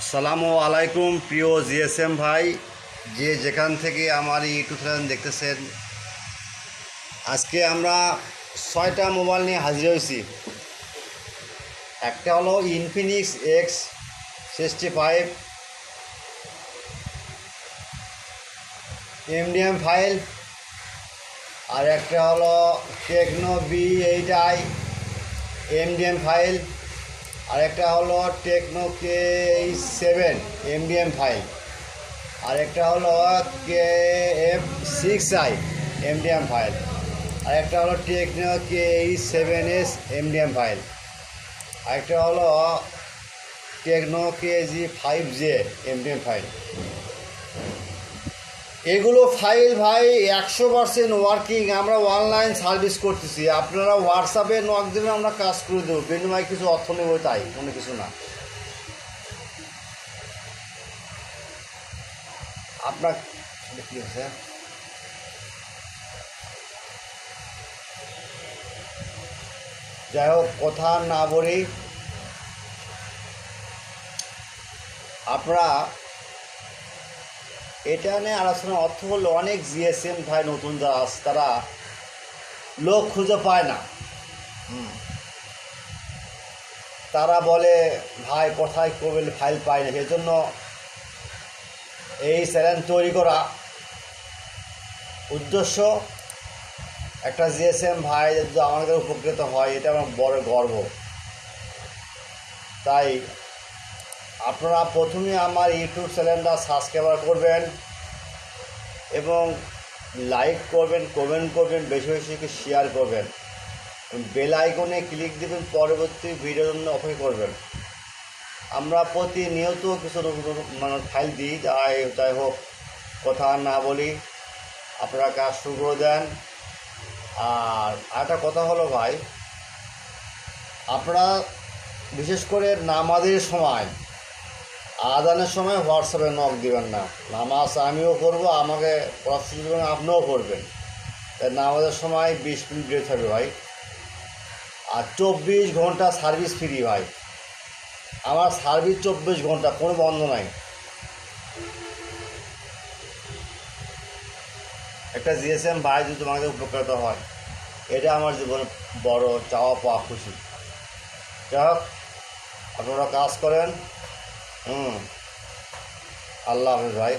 আসসালামু আলাইকুম প্রিয় জিএসএম ভাই, যে যেখান থেকে আমার ইউটিউব চ্যানেল দেখতেছেন। আজকে আমরা 6টা মোবাইল নিয়ে হাজির হয়েছি। একটা হলো ইনফিনিক্স X65 MDM ফাইল, আর একটা হলো টেকনো B8i MDM ফাইল, আর একটা হলো টেকনো KG5J MDM ফাইল, আর একটা হলো KG5J MDM ফাইল, আর একটা হলো টেকনো KG7S MDM ফাইল, আর একটা হলো টেকনো KG5J MDM ফাইল। এগুলো ফাইল ভাই 100% ওয়ার্কিং। আমরা অনলাইন সার্ভিস করতেছি, আপনারা হোয়াটসঅ্যাপে নক দেবেন, আমরা কাজ করে দেবো, বিনিময়ে কিছু অর্থ নেব, তাই কোনো কিছু না। আপনার কী হচ্ছে, যাই হোক, কথা না বলি, আপনারা এটা নিয়ে আলোচনার অর্থ হলো অনেক জিএসএম ভাই নতুন যারা আছে তারা লোক খুঁজে পায় না। তারা বলে ভাই কোথায় করবে, ফাইল পাই না। সেজন্য এই চ্যানেল তৈরি করা উদ্দেশ্য, একটা জিএসএম ভাই যদি আমাদের উপকৃত হয় এটা আমার বড় গর্ব। তাই আপনারা প্রথমে আমার ইউটিউব চ্যানেলটা সাবস্ক্রাইব করবেন এবং লাইক করবেন, কমেন্ট করবেন, বেশি বেশি শেয়ার করবেন, বেল আইকনে ক্লিক দেবেন, পরবর্তী ভিডিওর জন্য অপেক্ষা করবেন। আমরা প্রতিনিয়ত কিছু মানে ফাইল দিই। যাই হোক, কথা না বলি, আপনারা কাজ শুরু করে দেন। আর একটা কথা হলো ভাই, আপনারা বিশেষ করে নামাজের সময়, আজানের সময় হোয়াটসঅ্যাপে নক দিবেন না। নামাজ আমিও করবো, আমাকে প্রস্তুতি দেবেন, আপনিও করবেন। তাই নামাজের সময় 20 মিনিট ব্রেক থাকবে ভাই। আর 24 ঘন্টা সার্ভিস ফ্রি ভাই। আমার সার্ভিস 24 ঘন্টা, কোনো বন্ধ নাই। একটা জিএসএম ভাই যদি তোমাদের উপকৃত হয়, এটা আমার জীবনে বড় চাওয়া পাওয়া, খুশি। যাই হোক, আপনারা কাজ করেন। আল্লাহ হাফেজ ভাই।